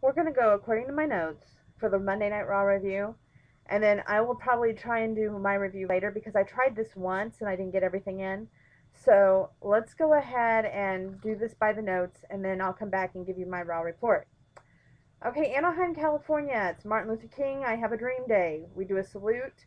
we're going to go according to my notes for the Monday Night Raw review. And then I will probably try and do my review later because I tried this once and I didn't get everything in. So let's go ahead and do this by the notes, and then I'll come back and give you my Raw report. Okay, Anaheim, California. It's Martin Luther King. I Have a Dream Day. We do a salute,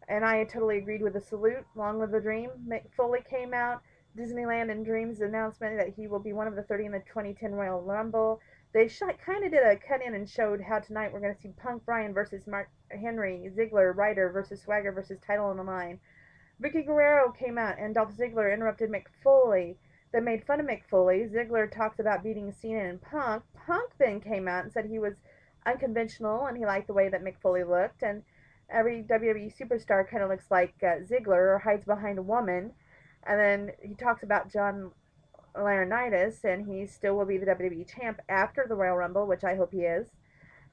and I totally agreed with the salute, along with the dream. Mick Foley came out. Disneyland and Dreams announcement that he will be one of the 30 in the 2010 Royal Rumble. They kind of did a cut in and showed how tonight we're going to see Punk Bryan versus Mark Henry, Ziggler, Ryder versus Swagger versus title on the line. Vicky Guerrero came out, and Dolph Ziggler interrupted Mick Foley. They made fun of Mick Foley. Ziggler talks about beating Cena and Punk. Punk then came out and said he was unconventional and he liked the way that Mick Foley looked. And every WWE superstar kind of looks like Ziggler or hides behind a woman. And then he talks about John Laurinaitis, and he still will be the WWE champ after the Royal Rumble, which I hope he is.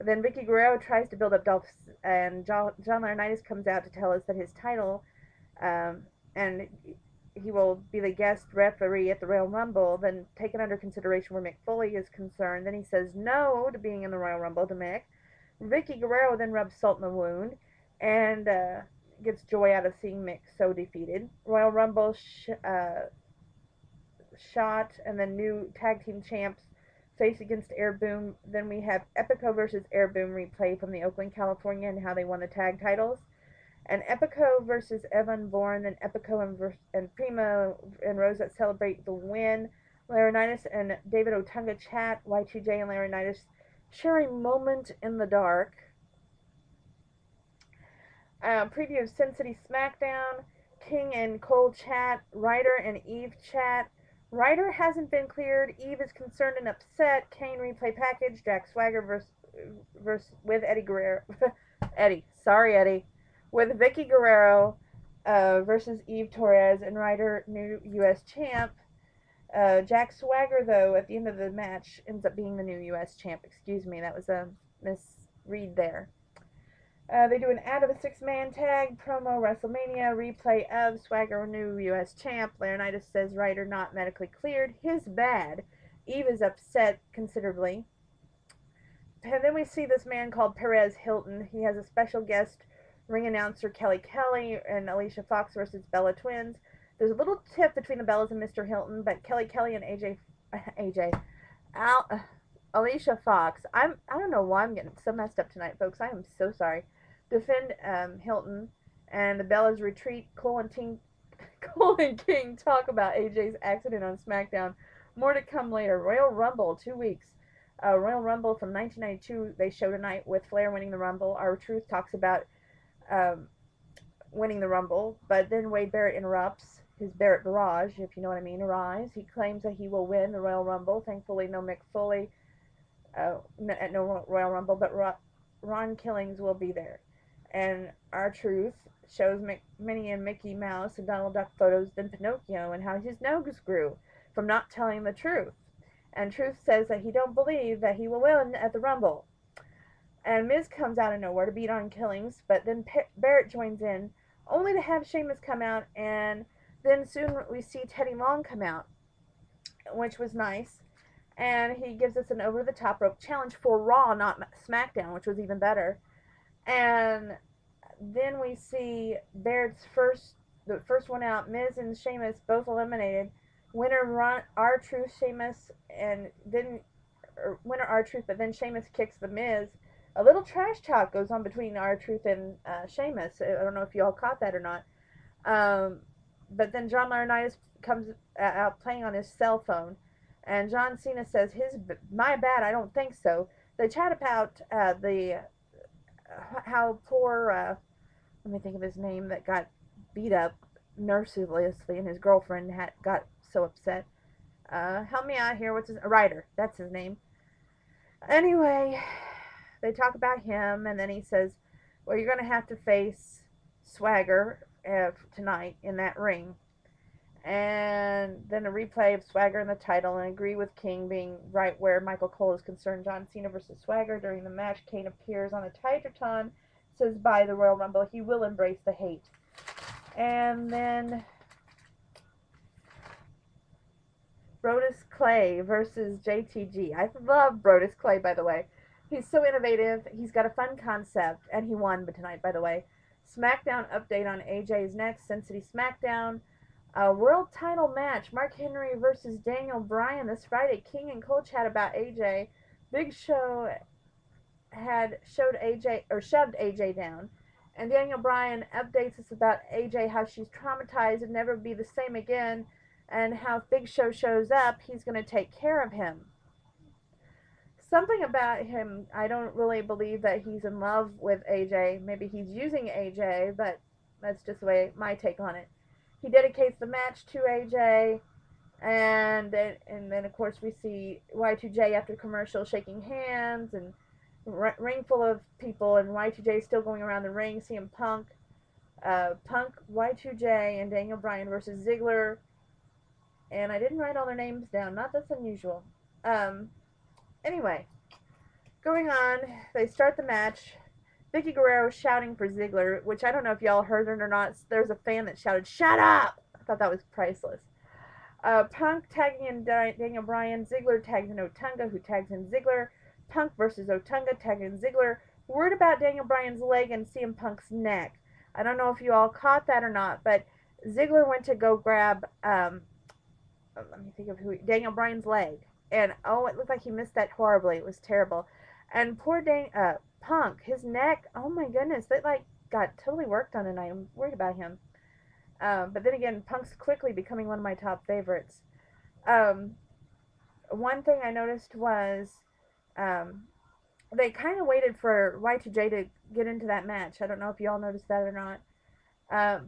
Then Vicky Guerrero tries to build up Dolph, and John Laurinaitis comes out to tell us that his title, and he will be the guest referee at the Royal Rumble, then taken under consideration where Mick Foley is concerned. Then he says no to being in the Royal Rumble to Mick. Vicky Guerrero then rubs salt in the wound and gets joy out of seeing Mick so defeated. Royal Rumble shot, and then new tag team champs face against Air Boom. Then we have Epico versus Air Boom replay from the Oakland, California, and how they won the tag titles. And Epico versus Evan Bourne, then Epico and Primo and Rosa celebrate the win. Laurinaitis and David Otunga chat. Y2J and Laurinaitis share a moment in the dark. Preview of Sin City SmackDown. King and Cole chat. Ryder and Eve chat. Ryder hasn't been cleared. Eve is concerned and upset. Kane replay package. Jack Swagger with Eddie Guerrero. Eddie. With Vicky Guerrero versus Eve Torres and Ryder, new U.S. champ. Jack Swagger, though, at the end of the match, ends up being the new U.S. champ. Excuse me, that was a misread there. They do an ad of a six-man tag, promo, WrestleMania, replay of Swagger, new U.S. champ. Laurinaitis says Ryder not medically cleared. His bad. Eve is upset considerably. And then we see this man called Perez Hilton. He has a special guest ring announcer Kelly and Alicia Fox versus Bella Twins. There's a little tip between the Bellas and Mr. Hilton, but Kelly and Alicia Fox. I don't know why I'm getting so messed up tonight, folks. I am so sorry. Defend Hilton, and the Bellas retreat. Cole and King talk about AJ's accident on SmackDown. More to come later. Royal Rumble, 2 weeks. Royal Rumble from 1992. They show tonight with Flair winning the Rumble. R-Truth talks about winning the Rumble, but then Wade Barrett interrupts his Barrett Barrage, if you know what I mean, arise. He claims that he will win the Royal Rumble. Thankfully, no Mick Foley at no Royal Rumble, but Ron Killings will be there. And R-Truth shows Minnie and Mickey Mouse and Donald Duck photos, then Pinocchio, and how his nose grew from not telling the truth. And Truth says that he don't believe that he will win at the Rumble. And Miz comes out of nowhere to beat on Killings, but then Barrett joins in, only to have Sheamus come out, and then soon we see Teddy Long come out, which was nice. And he gives us an over-the-top rope challenge for Raw, not SmackDown, which was even better. And then we see Barrett's the first one out, Miz and Sheamus both eliminated. Winner R-Truth, Sheamus, and then winner R-Truth, but then Sheamus kicks the Miz. A little trash talk goes on between R-Truth and Sheamus. I don't know if you all caught that or not. But then John Laurinaitis comes out playing on his cell phone. And John Cena says, my bad, I don't think so. They chat about how poor, let me think of his name, that got beat up mercilessly, and his girlfriend got so upset. Help me out here. Ryder. That's his name. Anyway, they talk about him, and then he says, well, you're going to have to face Swagger tonight in that ring. And then a replay of Swagger in the title, and agree with King being right where Michael Cole is concerned. John Cena versus Swagger. During the match, Kane appears on a Titan, says by the Royal Rumble he will embrace the hate. And then Brodus Clay versus JTG. I love Brodus Clay, by the way. He's so innovative. He's got a fun concept, and he won tonight, by the way. SmackDown update on AJ's next Sin City SmackDown. A world title match: Mark Henry versus Daniel Bryan this Friday. King and Cole chat about AJ. Big Show had showed AJ or shoved AJ down, and Daniel Bryan updates us about AJ, how she's traumatized and never be the same again, and how if Big Show shows up, he's going to take care of him. Something about him, I don't really believe that he's in love with AJ. Maybe he's using AJ, but that's just the way my take on it. He dedicates the match to AJ, and then of course we see Y2J after commercial shaking hands, and ring full of people, and Y2J still going around the ring. CM Punk, Y2J, and Daniel Bryan versus Ziggler. And I didn't write all their names down. Not that's unusual. Anyway, going on, they start the match. Vicky Guerrero shouting for Ziggler, which I don't know if y'all heard it or not. There's a fan that shouted, "Shut up!" I thought that was priceless. Punk tagging in Daniel Bryan. Ziggler tags in Otunga, who tags in Ziggler. Punk versus Otunga, tagging Ziggler. Word about Daniel Bryan's leg and CM Punk's neck. I don't know if you all caught that or not, but Ziggler went to go grab, let me think of Daniel Bryan's leg. And, oh, it looked like he missed that horribly. It was terrible. And poor Punk, his neck, oh my goodness, that, like, got totally worked on, and I'm worried about him. But then again, Punk's quickly becoming one of my top favorites. One thing I noticed was they kind of waited for Y2J to get into that match. I don't know if you all noticed that or not.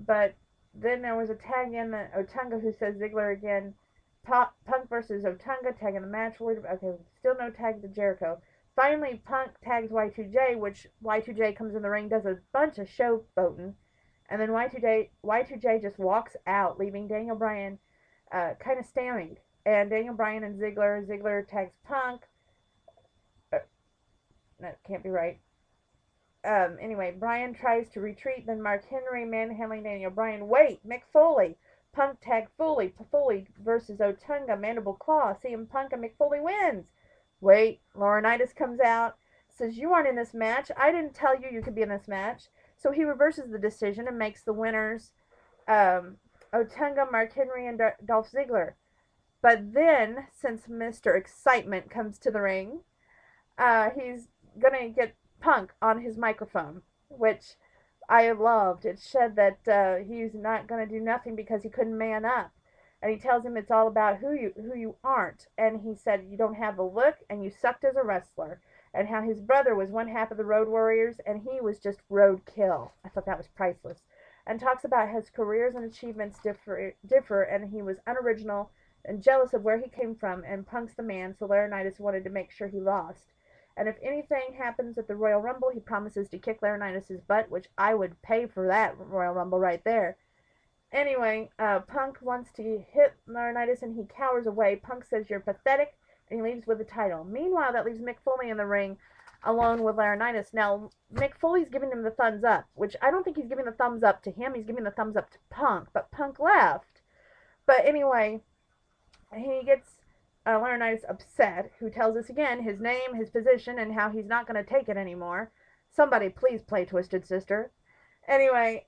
But then there was a tag in the Otunga who says Ziggler again. Punk versus Otunga, tagging the match. Okay, still no tag to Jericho. Finally, Punk tags Y2J, which Y2J comes in the ring, does a bunch of showboating, and then Y2J just walks out, leaving Daniel Bryan kind of stymied. And Daniel Bryan and Ziggler tags Punk. That can't be right. Anyway, Bryan tries to retreat, then Mark Henry manhandling Daniel Bryan. Wait, Mick Foley. Punk tag Foley versus Otunga, mandible claw. CM Punk and Mick Foley wins. Wait, Laurinaitis comes out, says, "You aren't in this match. I didn't tell you could be in this match." So he reverses the decision and makes the winners Otunga, Mark Henry, and Dolph Ziggler. But then, since Mr. Excitement comes to the ring, he's going to get Punk on his microphone, which I loved. It said that he's not going to do nothing because he couldn't man up. And he tells him it's all about who you aren't. And he said you don't have the look and you sucked as a wrestler. And how his brother was one half of the Road Warriors and he was just roadkill. I thought that was priceless. And talks about his careers and achievements differ and he was unoriginal and jealous of where he came from. And Punk's the man, so Laurinaitis wanted to make sure he lost. And if anything happens at the Royal Rumble, he promises to kick Laurinaitis' butt, which I would pay for that Royal Rumble right there. Anyway, Punk wants to hit Laurinaitis and he cowers away. Punk says, "You're pathetic," and he leaves with the title. Meanwhile, that leaves Mick Foley in the ring alone with Laurinaitis. Now, Mick Foley's giving him the thumbs up, which I don't think he's giving the thumbs up to him. He's giving the thumbs up to Punk, but Punk left. But anyway, he gets Laurinaitis upset, who tells us again his name, his position, and how he's not going to take it anymore. Somebody please play Twisted Sister. Anyway,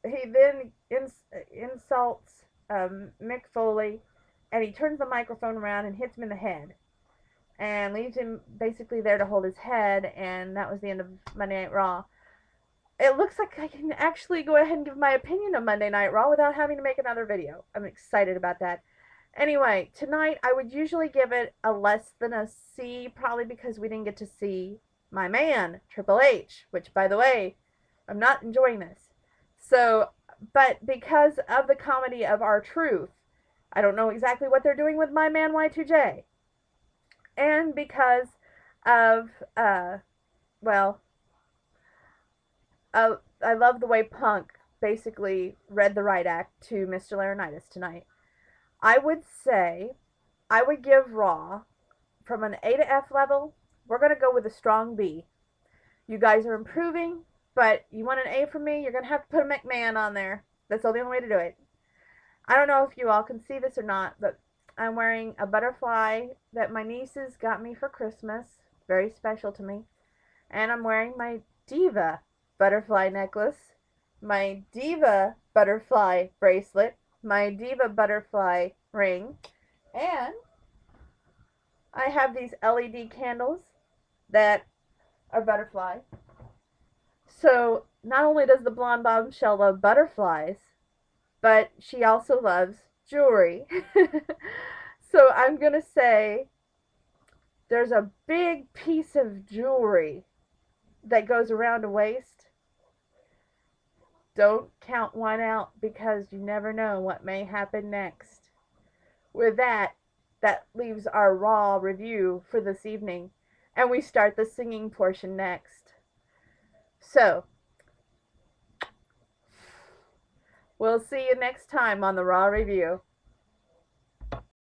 he then insults Mick Foley, and he turns the microphone around and hits him in the head, and leaves him basically there to hold his head, and that was the end of Monday Night Raw. It looks like I can actually go ahead and give my opinion of Monday Night Raw without having to make another video. I'm excited about that. Anyway, tonight I would usually give it a less than a C, probably because we didn't get to see my man, Triple H, which, by the way, I'm not enjoying this. So, but because of the comedy of R-Truth, I don't know exactly what they're doing with my man Y2J. And because of, well, I love the way Punk basically read the right act to Mr. Laurinaitis tonight. I would say I would give Raw from an A to F level. We're going to go with a strong B. You guys are improving, but you want an A from me, you're going to have to put a McMahon on there. That's the only way to do it. I don't know if you all can see this or not, but I'm wearing a butterfly that my nieces got me for Christmas. very special to me. And I'm wearing my Diva butterfly necklace, my Diva butterfly bracelet, my Diva butterfly ring, and I have these LED candles that are butterfly. So not only does the blonde bombshell love butterflies, but she also loves jewelry. So I'm going to say there's a big piece of jewelry that goes around a waist. Don't count one out because you never know what may happen next. With that, that leaves our raw review for this evening, and we start the singing portion next. So, we'll see you next time on the Raw Review.